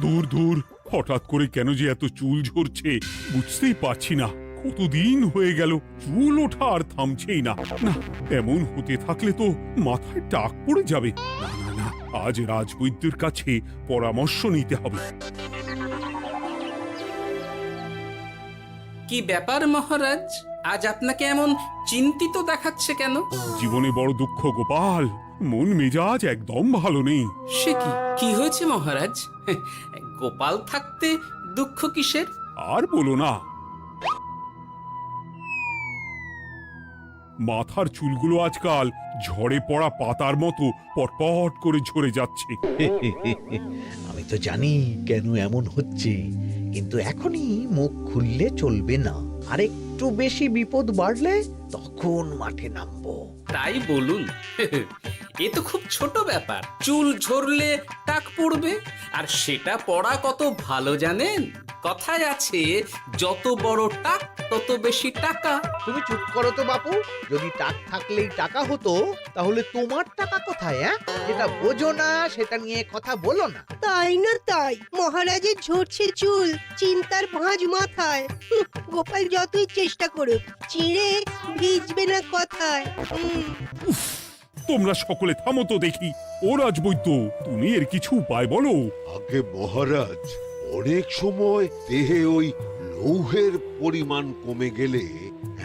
দূর দূর, হঠাৎ করে কেন যে এত চুল ঝরছে বুঝতেই পারছি না। কতদিন হয়ে গেল চুল ওঠা আর থামছেই না। না, এমন হতে থাকলে তো মাথায় টাক পড়ে যাবে। না না না, আজ রাজবৈদ্যের কাছে পরামর্শ নিতে হবে। কি ব্যাপার মহারাজ, আজ আপনাকে এমন চিন্তিত দেখাচ্ছে কেন? জীবনে বড় দুঃখ গোপাল, মন মেজাজ একদম ভালো নেই। সে কি, কি হয়েছে মহারাজ? গোপাল থাকতে দুঃখ কিসের? আর বলো না, মাথার চুলগুলো আজকাল ঝড়ে পড়া পাতার মতো পটপট করে ঝরে যাচ্ছে। আমি তো জানি কেন এমন হচ্ছে, কিন্তু এখনই মুখ খুললে চলবে না। আর একটু বেশি বিপদ বাড়লে তখন মাঠে নামবো। তাই বলুন। এ তো খুব ছোট ব্যাপার, চুল ঝরলে টাক পড়বে, আর সেটা পড়া কত ভালো জানেন? কথায় আছে, যত বড় টাক তত বেশি টাকা। তুমি চুপ করো তো বাপু। যদি টাক থাকলেই টাকা হতো, তাহলে তোমার টাকা কোথায়? যেটা বোঝো না সেটা নিয়ে কথা বলো না। তাই না তাই, মহারাজের ঝরছে চুল, চিন্তার ভাঁজ মাথায়। গোপাল যতই চেষ্টা করুক, চিড়ে ভিজবে না কথায়। তোমরা সকলে থামো তো দেখি। ও রাজবৈদ্য, তুমি এর কিছু উপায় বলো। আগে মহারাজ, অনেক সময় দেহে ওই লৌহের পরিমাণ কমে গেলে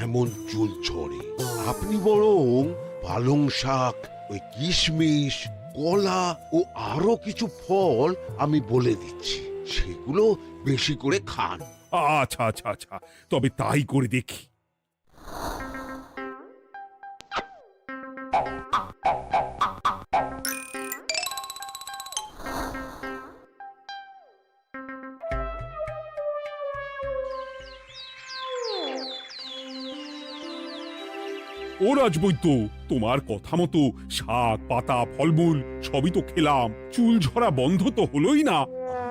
এমন চুল ঝরে। আপনি বরং পালং শাক, ওই কিশমিশ, কলা ও আরো কিছু ফল আমি বলে দিচ্ছি, সেগুলো বেশি করে খান। আচ্ছা আচ্ছা আচ্ছা, তবে তাই করে দেখি। ও রাজবৈদ্য, তোমার কথা মতো শাক পাতা ফলমূল সবই তো খেলাম, চুল ঝরা বন্ধ তো হলোই না।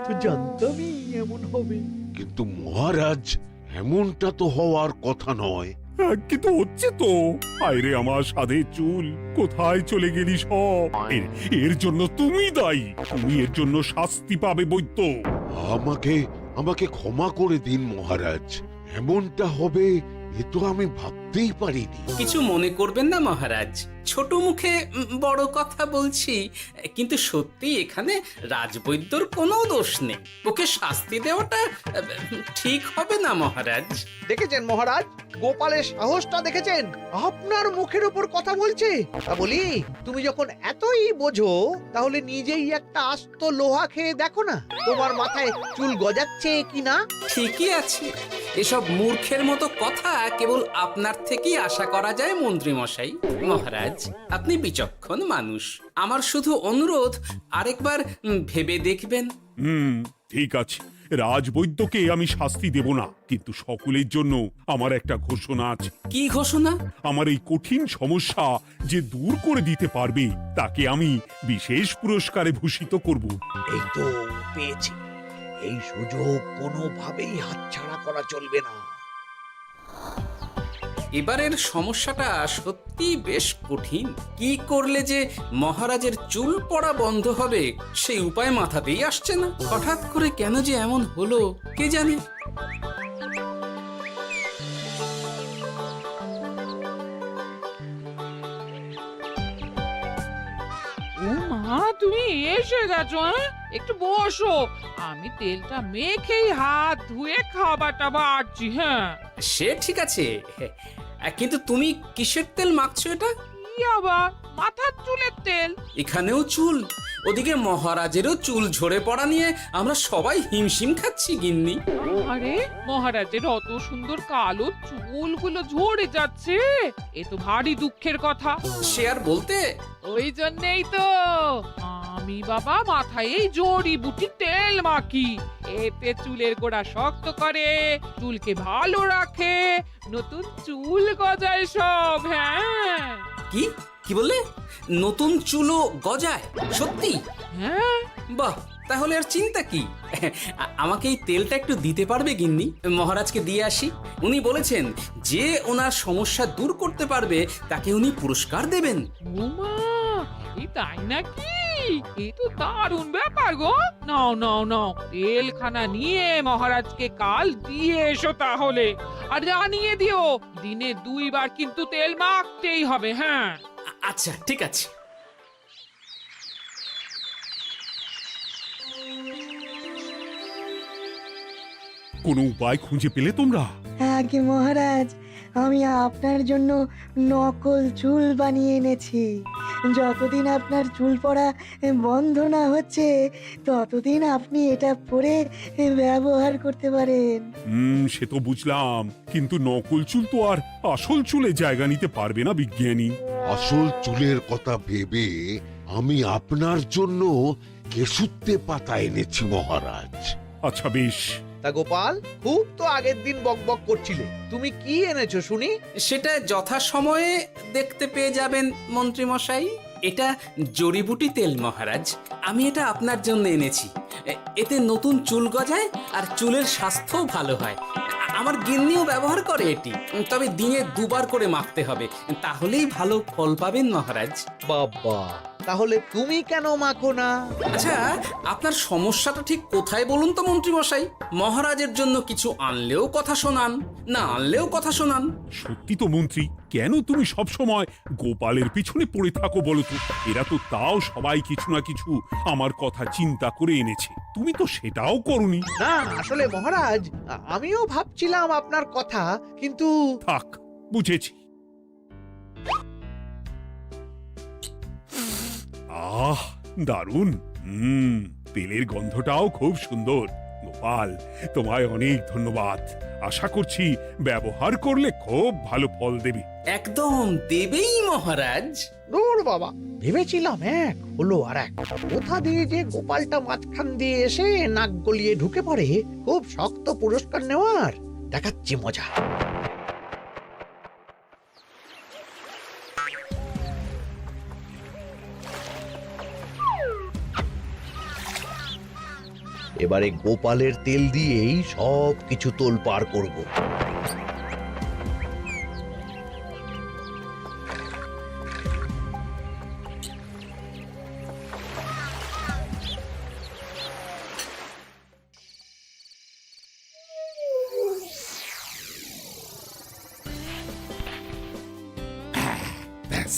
তো জানতামই এমন হবে। কিন্তু মহারাজ, এমনটা তো হওয়ার কথা নয়। কিন্তু হচ্ছে তো। আরে আমার সাধের চুল, কোথায় চলে গেলি সব? এর জন্য তুমি দায়ী, তুমি এর জন্য শাস্তি পাবে বৈদ্য। আমাকে আমাকে ক্ষমা করে দিন মহারাজ, এমনটা হবে এ তো আমি ভাবতেই পারিনি। কিছু মনে করবেন না মহারাজ, ছোট মুখে বড় কথা বলছি, কিন্তু সত্যি এখানে রাজবৈদ্যর কোনো দোষ নেই। ওকে শাস্তি দেওয়াটা ঠিক হবে না মহারাজ। দেখেছেন মহারাজ, গোপালের সাহসটা দেখেছেন? আপনার মুখের উপর কথা বলছে। তা বলি, তুমি যখন এতই বোঝো, তাহলে নিজেই একটা আস্ত লোহা খেয়ে দেখো না, তোমার মাথায় চুল গজাচ্ছে কিনা। ঠিকই আছে, এসব মূর্খের মতো কথা কেবল আপনার থেকেই আশা করা যায় মন্ত্রী মশাই। মহারাজ, আপনি বিচক্ষণ মানুষ, আমার শুধু অনুরোধ, আরেকবার ভেবে দেখবেন। ঠিক আছে, রাজবৈদ্যকে আমি শাস্তি দেব না, কিন্তু সকলের জন্য আমার একটা ঘোষণা আছে। কি ঘোষণা? আমার এই কঠিন সমস্যা যে দূর করে দিতে পারবে, তাকে আমি বিশেষ পুরস্কারে ভূষিত করব। এই তো পেয়েছি, এই সুযোগ কোনোভাবেই হাতছাড়া করা চলবে না। এবারের সমস্যাটা সত্যি বেশ কঠিন। কি করলে যে মহারাজের চুল পড়া বন্ধ হবে সেই উপায় মাথাতেই আসছে না। হঠাৎ করে কেন যে এমন হলো কে জানে। ও মা, তুমি এসে গেছো? একটু বসো, আমি তেলটা মেখেই হাত ধুয়ে খাবারটা বাড়ছি। হ্যাঁ, সে ঠিক আছে, কিন্তু তুমি কিসের তেল মাখছো এটা? কি আবার মাথার চুলের তেল? এখানেও চুল, ওদিকে মহারাজেরও চুল ঝরে পড়া নিয়ে আমরা সবাই হিমশিম খাচ্ছি গিন্নি। আরে, মহারাজের অত সুন্দর কালো চুলগুলো ঝরে যাচ্ছে, এ তো ভারী দুঃখের কথা। সে আর বলতে, ওই জন্যেই তো আমি বাবা মাথায় এই জড়িবুটি তেল মাখি। এতে চুলের গোড়া শক্ত করে, চুলকে ভালো রাখে, নতুন চুল গজায় সব। হ্যাঁ। কি কি বললে? নতুন চুলও গজায়? সত্যি? হ্যাঁ। বাহ, তাহলে আর চিন্তা কি। আমাকে এই তেলটা একটু দিতে পারবে গিন্নি? মহারাজকে দিয়ে আসি। উনি বলেছেন যে ওনার সমস্যা দূর করতে পারবে তাকে উনি পুরস্কার দেবেন। ওমা, এই তাই নাকি? এই তো দারুণ ব্যাপার গো। নাও নাও নাও, তেলখানা নিয়ে মহারাজকে কাল দিয়ে এসো তাহলে। আর জানিয়ে দিও, দিনে 2 বার কিন্তু তেল মাখতেই হবে। হ্যাঁ, আচ্ছা ঠিক আছে। কোনো উপায় খুঁজে পেলে তোমরা? আগে মহারাজ, আমি আপনার জন্য নকল চুল বানিয়ে এনেছি। যতদিন আপনার চুল পড়া বন্ধ না হচ্ছে ততদিন আপনি এটা পরে ব্যবহার করতে পারেন। সে তো বুঝলাম, কিন্তু নকল চুল তো আর আসল চুলে জায়গা নিতে পারবে না বিজ্ঞানী। আসল চুলের কথা ভেবে আমি আপনার জন্য কেশুত্তে পাতা এনেছি মহারাজ। আচ্ছা বেশ। তা গোপাল, খুব তো আগের দিন বকবক করছিলে, তুমি কি এনেছো শুনি? সেটা যথাসময়ে দেখতে পেয়ে যাবেন মন্ত্রী মশাই। এটা জড়িবুটি তেল মহারাজ, আমি এটা আপনার জন্য এনেছি। এতে নতুন চুল গজায় আর চুলের স্বাস্থ্যও ভালো হয়। আমার গিন্নিও ব্যবহার করে এটি, তবে দিনে 2 বার করে মাখতে হবে, তাহলেই ভালো ফল পাবেন মহারাজ। বাবা, তাহলে তুমি কেন মাখো না? আচ্ছা, আপনার সমস্যাটা ঠিক কোথায় বলুন তো মন্ত্রী মশাই? মহারাজের জন্য কিছু আনলেও কথা শোনান, না আনলেও কথা শোনান। সত্যি তো মন্ত্রী, কেন তুমি সব সময় গোপালের পিছনে পড়ে থাকো বলো তো? এরা তো তাও সবাই কিছু না কিছু আমার কথা চিন্তা করে এনেছে, তুমি তো সেটাও করনি। না আসলে মহারাজ, আমিও ভাবছিলাম আপনার কথা, কিন্তু থাক, বুঝেছি। আহ, দারুণ। তেলের গন্ধটাও খুব সুন্দর। গোপাল, তোমায় অনেক ধন্যবাদ। আশা করছি ব্যবহার করলে খুব ভালো ফল দেবে। একদম দেবেই মহারাজ। দূর বাবা, ভেবেছিলাম এক হলো আর এক। কোথা দিয়ে যে গোপালটা মাঝখান দিয়ে এসে নাক গলিয়ে ঢুকে পড়ে, খুব শক্ত পুরস্কার নেওয়ার। দেখাচ্ছি মজা। এবারে গোপালের তেল দিয়েই সব কিছু তোলপাড় করব। ব্যাস,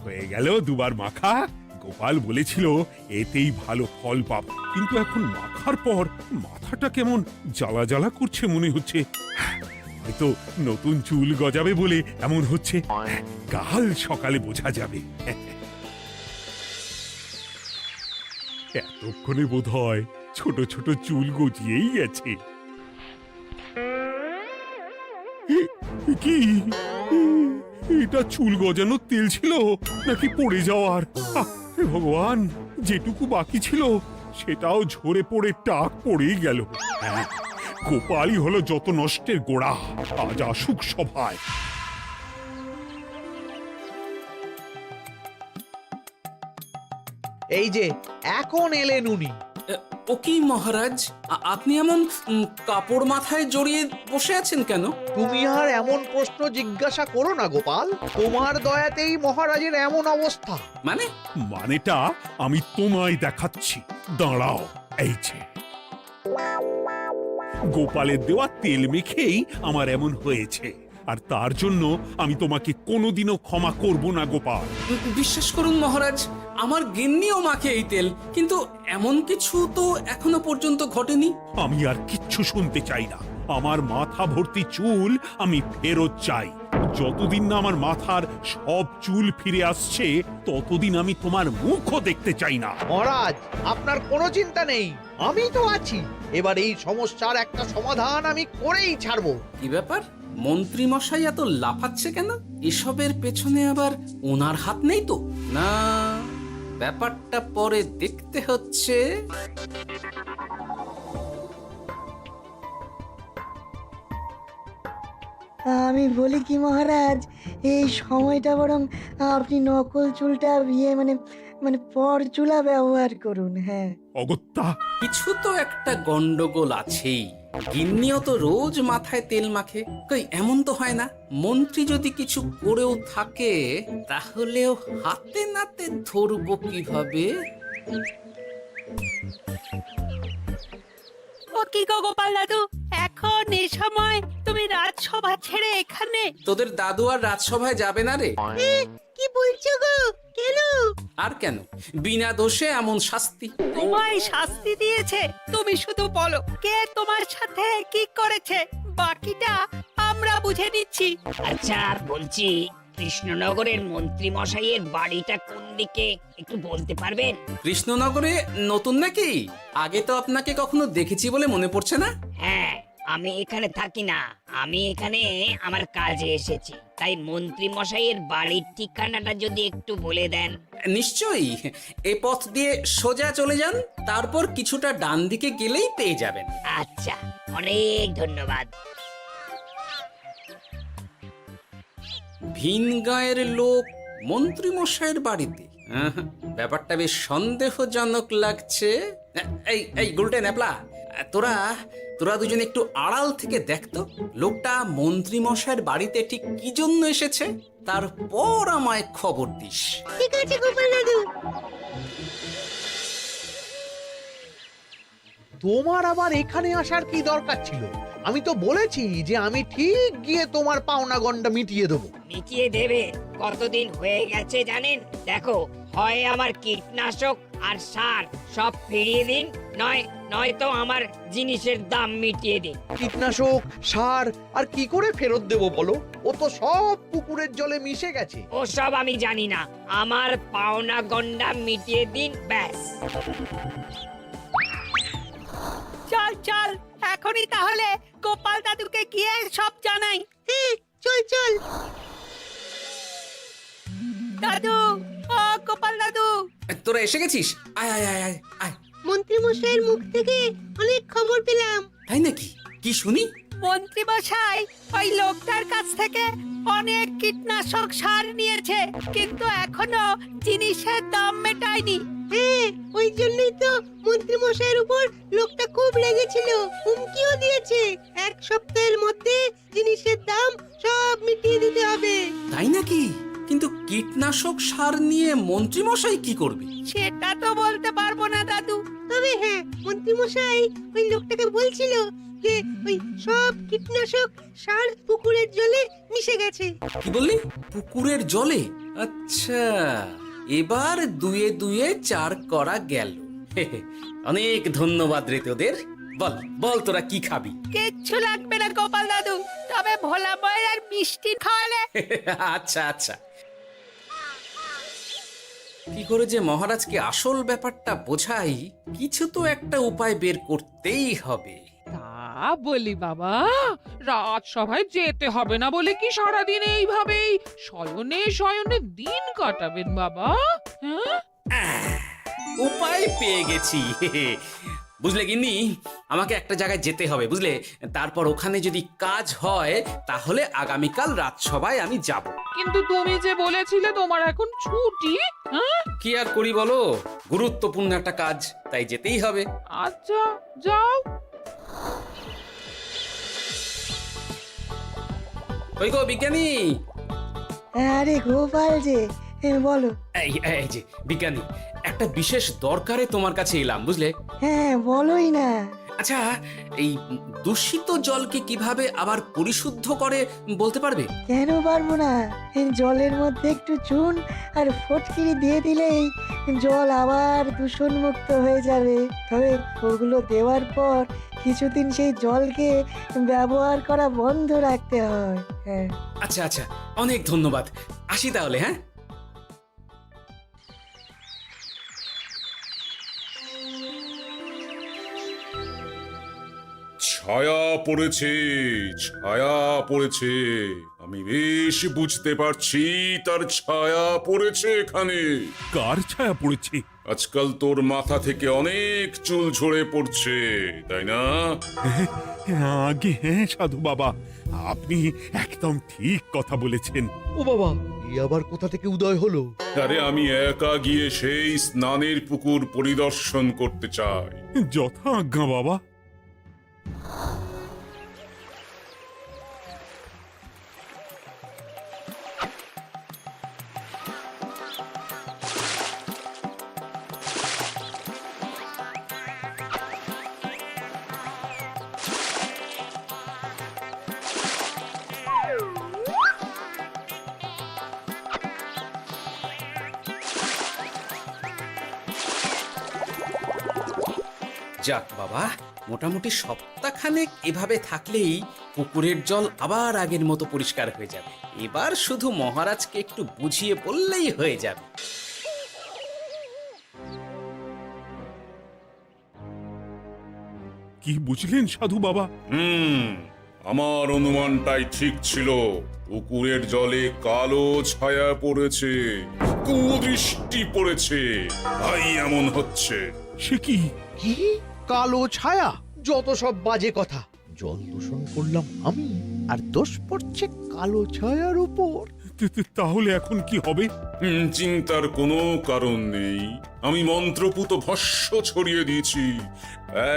হয়ে গেল 2 বার মাখা। গোপাল বলেছিল এতেই ভালো ফল পাব, কিন্তু এখন মাখার পর মাথাটা কেমন জ্বালা জ্বালা করছে মনে হচ্ছে। হয়তো নতুন চুল গজাবে বলে এমন হচ্ছে। কাল সকালে বোঝা যাবে। এতক্ষণে বোধহয় ছোট ছোট চুল গজিয়েই গেছে। কি এটা চুল গজানোর তেল ছিল নাকি পড়ে যাওয়ার? হে ভগবান, যেটুকু বাকি ছিল সেটাও ঝরে পড়ে টাক পড়েই গেল। হ্যাঁ, গোপালই হলো যত নষ্টের গোড়া। আজ আসুক সভায়। এই যে এখন এলেন উনি। ও কি মহারাজ, আপনি এমন কাপড় মাথায় জড়িয়ে বসে আছেন কেন? তুমি আর এমন প্রশ্ন জিজ্ঞাসা করো না গোপাল, তোমার দয়াতেই মহারাজের এমন অবস্থা। মানেটা আমি তোমায় দেখাচ্ছি, দাঁড়াও। এই যে গোপালের দেওয়া তেল মেখেই আমার এমন হয়েছে, আর তার জন্য আমি তোমাকে কোনোদিনও ক্ষমা করব না গোপাল। বিশ্বাস করুন মহারাজ, আমার গিন্নিও মাখে এই তেল, কিন্তু এমন কিছু তো এখনো পর্যন্ত ঘটেনি। আমি আর কিচ্ছু শুনতে চাই না। আমার মাথা ভর্তি চুল আমি ফেরত চাই। যতদিন না আমার মাথার সব চুল ফিরে আসছে ততদিন আমি তোমার মুখও দেখতে চাই না। মহারাজ, আপনার কোনো চিন্তা নেই, আমি তো আছি। এবার এই সমস্যার একটা সমাধান আমি করেই ছাড়বো। কি ব্যাপার, মন্ত্রী মশাই এত লাফাচ্ছে কেন? এসবের পেছনে আবার ওনার হাত নেই তো? না, ব্যাপারটা পরে দেখতে হচ্ছে। আমি বলি কি মহারাজ, এই সময়টা বরং আপনি নকল চুলটা মানে মানে পরচুলা ব্যবহার করুন। হ্যাঁ, অগত্যা, কিছু তো একটা গন্ডগোল আছেই। গিন্নিও তো রোজ মাথায় তেল মাখে, কই এমন তো হয় না। মন্ত্রী যদি কিছু করেও থাকে তাহলেও হাতে নাতে ধরবো কিভাবে? ও কি গো গোপাল দাদু, এখন এই সময় তুমি রাজসভা ছেড়ে এখানে? তোদের দাদু আর রাজসভায় যাবে না রে? কি বলছো গো? কেন? আর কেন, বিনা দোষে এমন শাস্তি। তোমায় শাস্তি দিয়েছে, তুমি শুধু বলো কে তোমার সাথে কি করেছে, বাকিটা আমরা বুঝে নিচ্ছি। আচ্ছা বলছি, কৃষ্ণনগরের মন্ত্রী মশাইয়ের বাড়িটা কোন দিকে একটু বলতে পারবেন? কৃষ্ণনগরে নতুন নাকি? আগে তো আপনাকে কখনো দেখেছি বলে মনে পড়ছে না। হ্যাঁ, আমি এখানে থাকি না, আমি এখানে আমার কাজে এসেছি, তাই মন্ত্রী মশাইয়ের বাড়ির ঠিকানাটা যদি একটু বলে দেন। নিশ্চয়ই, এ পথ দিয়ে সোজা চলে যান, তারপর কিছুটা ডান দিকে গেলেই পেয়ে যাবেন। আচ্ছা, অনেক ধন্যবাদ। ভিন গাঁয়ের লোক মন্ত্রী মশাইয়ের বাড়িতে, ব্যাপারটা বেশ সন্দেহজনক লাগছে। এই এই গুলটে ন্যাপলা, তোরা তোরা দুজন একটু আড়াল থেকে দেখতো লোকটা মন্ত্রী মশাইয়ের বাড়িতে ঠিক কি জন্য এসেছে, তারপর আমায় খবর দিস। ঠিক আছে গোপাল দাদু। তোমার আবার এখানে আসার কি দরকার ছিল? আমি তো বলেছি যে আমি ঠিক গিয়ে তোমার পাওনা গন্ডা মিটিয়ে দেবো। মিটিয়ে দেবে? কতদিন হয়ে গেছে জানেন? দেখো, হয় আমার কীটনাশক আর সার সব ফিরিয়ে দিন, নয়তো আমার জিনিসের দাম মিটিয়ে দিন। কীটনাশক, সার আর কি করে ফেরত দেবো বলো? ও তো সব পুকুরের জলে মিশে গেছে। ওসব আমি জানি না, আমার পাওনা গন্ডা মিটিয়ে দিন, ব্যাস। চল চল, এখনই তাহলে গোপাল দাদুকে গিয়ে সব জানাই। হ্যাঁ, চল চল। দাদু, ও গোপাল দাদু। তোরা এসে গেছিস? আয় আয় আয় আয় আয়। মন্ত্রী মশাইয়ের মুখ থেকে অনেক খবর পেলাম। তাই নাকি? কি শুনি? মন্ত্রী মশাই ওই লোকটার কাছ থেকে অনেক কীটনাশক সার নিয়েছে, কিন্তু এখনো জিনিসের দাম মেটায়নি। হ্যাঁ, ওই জন্যই তো মন্ত্রী মশাইয়ের উপর লোকটা খুব রেগেছিল, হুমকিও দিয়েছে 1 সপ্তাহের মধ্যে জিনিসের দাম সব মিটিয়ে দিতে হবে। তাই নাকি? কিন্তু কীটনাশক সার নিয়ে মন্ত্রী মশাই কি করবে? সেটা তো বলতে পারবো না দাদু। তবে হ্যাঁ, মন্ত্রী মশাই ওই লোকটাকে বলছিল যে ওই সব কীটনাশক সার পুকুরের জলে মিশে গেছে। কি বললি? পুকুরের জলে? আচ্ছা, এবার দুয়ে দুয়ে 4 করা গেল। অনেক ধন্যবাদ রে তোদের। বল বল, তোরা কি খাবি? কিচ্ছু লাগবে না গোপাল দাদু, তবে ভোলা বয়ের আর মিষ্টি খাওয়ালে। আচ্ছা আচ্ছা। কি করে যে মহারাজকে আসল ব্যাপারটা বোঝাই, কিছু তো একটা উপায় বের করতেই হবে। তা বলি বাবা, রাজসভায় যেতে হবে না বলে কি সারাদিন এইভাবেই শয়নে শয়নে দিন কাটাবেন বাবা? হ্যাঁ, উপায় পেয়ে গেছি। বুঝলে গিন্নি, আমাকে একটা জায়গায় যেতে হবে, বুঝলে? তারপর ওখানে যদি কাজ হয় তাহলে আগামীকাল রাজসভায় আমি যাব। কিন্তু তুমি যে বলেছিলে তোমার এখন ছুটি। হ্যাঁ, কি আর করি বলো, গুরুত্বপূর্ণ একটা কাজ, তাই যেতেই হবে। আচ্ছা যাও। ওই গো বিজ্ঞানী, আরে গোপাল যে, বলো। এই এই যে বিজ্ঞানী, একটা বিশেষ দরকারে তোমার কাছে এলাম, বুঝলে? হ্যাঁ, বলোই না। আচ্ছা, এই দূষিত জলকে কিভাবে আবার পরিশুদ্ধ করে বলতে পারবে? কেন পারবো না? জলের মধ্যে একটু চুন আর ফটকিরি দিয়ে দিলেই জল আবার দূষণমুক্ত হয়ে যাবে। তবে ওগুলো দেওয়ার পর কিছুদিন সেই জলকে ব্যবহার করা বন্ধ রাখতে হয়। হ্যাঁ। আচ্ছা আচ্ছা, অনেক ধন্যবাদ, আসি তাহলে। হ্যাঁ, ছায়া পড়েছে, ছায়া পড়েছে, আমি বেশ বুঝতে পারছি তার ছায়া পড়েছে এখানে। কার ছায়া পড়েছে? আজকাল তোর মাথা থেকে অনেক চুল ঝরে পড়ছে, তাই না? আগে হ্যাঁ সাধু বাবা, আপনি একদম ঠিক কথা বলেছেন। ও বাবা, এই আবার কোথা থেকে উদয় হলো? আরে আমি একা গিয়ে সেই স্নানের পুকুর পরিদর্শন করতে চাই। যথা আজ্ঞা বাবা। যাক বাবা, মোটামুটি সপ্তাহখানেক এভাবে থাকলেই পুকুরের জল আবার আগের মতো পরিষ্কার হয়ে যাবে। এবার শুধু মহারাজকে একটু বুঝিয়ে বললেই হয়ে যাবে। কি বুঝলেন সাধু বাবা? আমার অনুমানটাই ঠিক ছিল। পুকুরের জলে কালো ছায়া পড়েছে, কুদৃষ্টি পড়েছে, তাই এমন হচ্ছে। সে কি? কি কালো ছায়া? যত সব বাজে কথা। জল দূষণ করলাম আমি, আর দোষ পড়ছে কালো ছায়ার উপর। তাহলে এখন কি হবে? চিন্তার কোনো কারণ নেই। আমি মন্ত্রপুত ভস্য ছড়িয়ে দিয়েছি।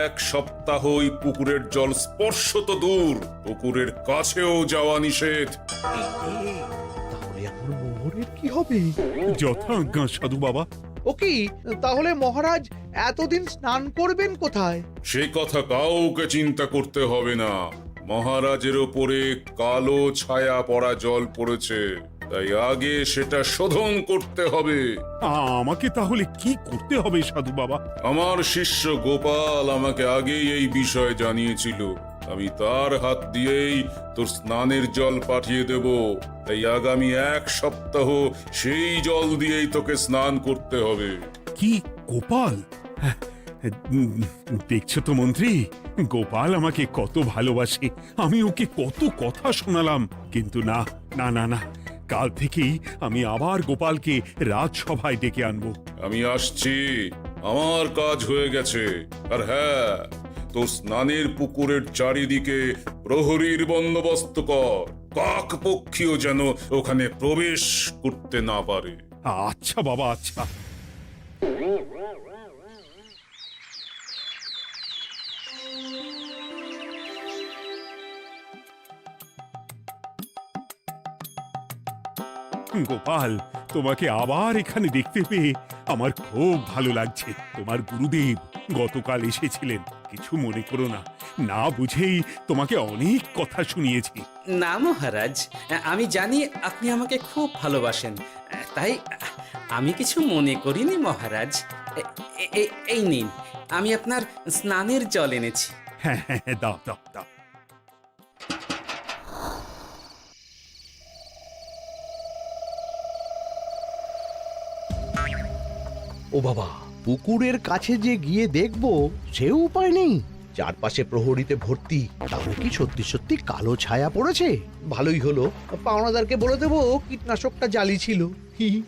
1 সপ্তাহ ওই পুকুরের জল স্পর্শ তো দূর, পুকুরের কাছেও যাওয়া নিষেধ। তাহলে আমার মোহরের কি হবে? যথাজ্ঞা সাধু বাবা। ও কি তাহলে মহারাজ এতদিন স্নান করবেন কোথায়? সে কথা কাউকে চিন্তা করতে হবে না। মহারাজের ওপরে কালো ছায়া পড়া জল পড়েছে, তাই আগে সেটা শোধন করতে হবে। আমাকে তাহলে কি করতে হবে সাধু বাবা? আমার শিষ্য গোপাল আমাকে আগেই এই বিষয় জানিয়েছিল। আমি তার হাত দিয়েই তোর স্নানের জল পাঠিয়ে দেব। তাই আগামী 1 সপ্তাহ সেই জল দিয়েই তোকে স্নান করতে হবে। কি গোপাল? দেখছো তো মন্ত্রী, গোপাল আমাকে কত ভালোবাসে। আমি ওকে কত কথা শোনালাম, কিন্তু না না না না, কাল থেকেই আমি আবার গোপালকে রাজসভায় ডেকে আনবো। আমি আসছি, আমার কাজ হয়ে গেছে। আর হ্যাঁ, তোর স্নানের পুকুরের চারিদিকে প্রহরীর বন্দোবস্ত কর। কাক পক্ষীও যেন ওখানে প্রবেশ করতে না পারে। আচ্ছা বাবা, আচ্ছা। গোপাল, তোমাকে আবার এখানে দেখতে পেয়ে আমার খুব ভালো লাগছে। তোমার গুরুদেব গতকাল এসেছিলেন, কিছু মনে করো না। না বুঝেই তোমাকে অনেক কথা শুনিয়েছি। না মহারাজ, আমি জানি আপনি আমাকে খুব ভালোবাসেন, তাই আমি কিছু মনে করিনি মহারাজ। এই নিন, আমি আপনার স্নানের জল এনেছি। হ্যাঁ হ্যাঁ হ্যাঁ, দাও দাও দাও। ও বাবা, পুকুরের কাছে যে গিয়ে দেখবো সে উপায় নেই। চারপাশে প্রহরীতে ভর্তি। তাহলে কি সত্যি সত্যি কালো ছায়া পড়েছে? ভালোই হলো, পাওনাদারকে বলে দেবো কীটনাশকটা জালি ছিল। হি হি।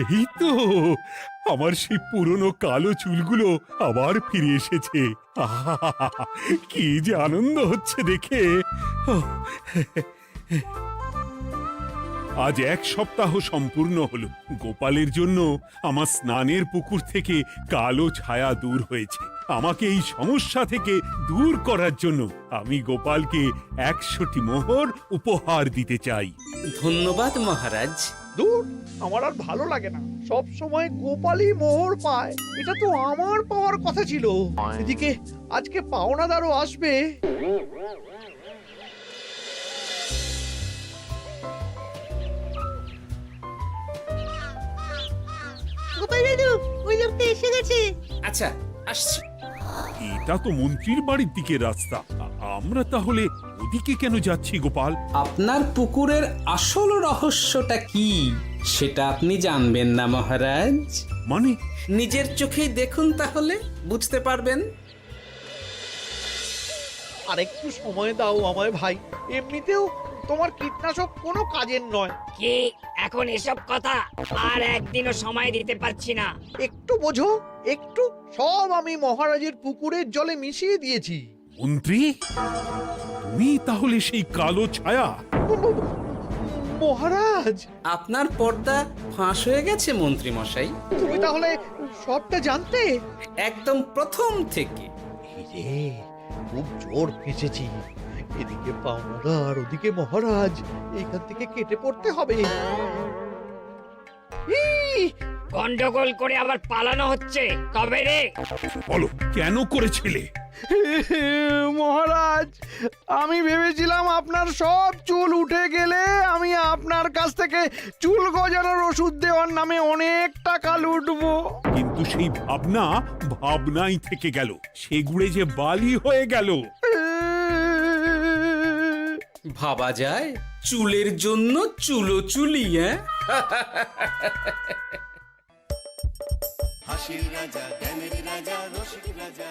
এই তো আমার সেই পুরনো কালো চুলগুলো আবার ফিরে এসেছে। আহা, কি যে আনন্দ হচ্ছে দেখে। আজ 1 সপ্তাহ সম্পূর্ণ হলো। গোপালের জন্য আমার স্নানের পুকুর থেকে কালো ছায়া দূর হয়েছে। আমাকে এই সমস্যা থেকে দূর করার জন্য আমি গোপালকে 100টি মোহর উপহার দিতে চাই। ধন্যবাদ মহারাজ। দূর, আমার আর ভালো লাগে না। সব সময় গোপালই মোহর পায়, এটা তো আমার পাওয়ার কথা ছিল। এদিকে আজকে পাওনাদারও আসবে। গোপাল দাদু, ওই লোকটা এসে গেছে। আচ্ছা, আসছি। এটা তো মন্ত্রীর বাড়ির দিকে রাস্তা। আমরা তাহলে ওদিকে কেন যাচ্ছি গোপাল? আপনার পুকুরের আসল রহস্যটা কি সেটা আপনি জানবেন না মহারাজ? মানে? নিজের চোখেই দেখুন, তাহলে বুঝতে পারবেন। আর একটু সময় দাও আমায় ভাই। এমনিতেও তোমার কীটনাশক কোনো কাজের নয়। কি এখন এসব কথা? আর একদিনও সময় দিতে পারছি না। একটু বোঝো, একটু। সব আমি মহারাজের পুকুরের জলে মিশিয়ে দিয়েছি। মন্ত্রী, তুমি তাহলে সেই কালো ছায়া? মহারাজ, আপনার পর্দা ফাঁস হয়ে গেছে মন্ত্রী মশাই। তুমি তাহলে সবটা জানতে? একদম প্রথম থেকে। রে, খুব জোর ফেঁসেছি। এদিকে পাওনাদার, ওদিকে মহারাজ। এখান থেকে কেটে পড়তে হবে। গন্ডগোল করে আবার পালানো হচ্ছে। তবে রে, বলো, কেন করেছিলে? মহারাজ, আমি ভেবেছিলাম আপনার সব চুল উঠে গেলে আমি আপনার কাছ থেকে চুল গজানোর ওষুধ দেওয়ার নামে অনেক টাকা লুটবো। কিন্তু সেই ভাবনা ভাবনাই থেকে গেল, সেগুড়ে যে বালি হয়ে গেল। ভাবা যায় চুলের জন্য চুলোচুলি, হ্যাঁ? হাসির রাজা, জ্ঞানের রাজা, রসিক রাজা।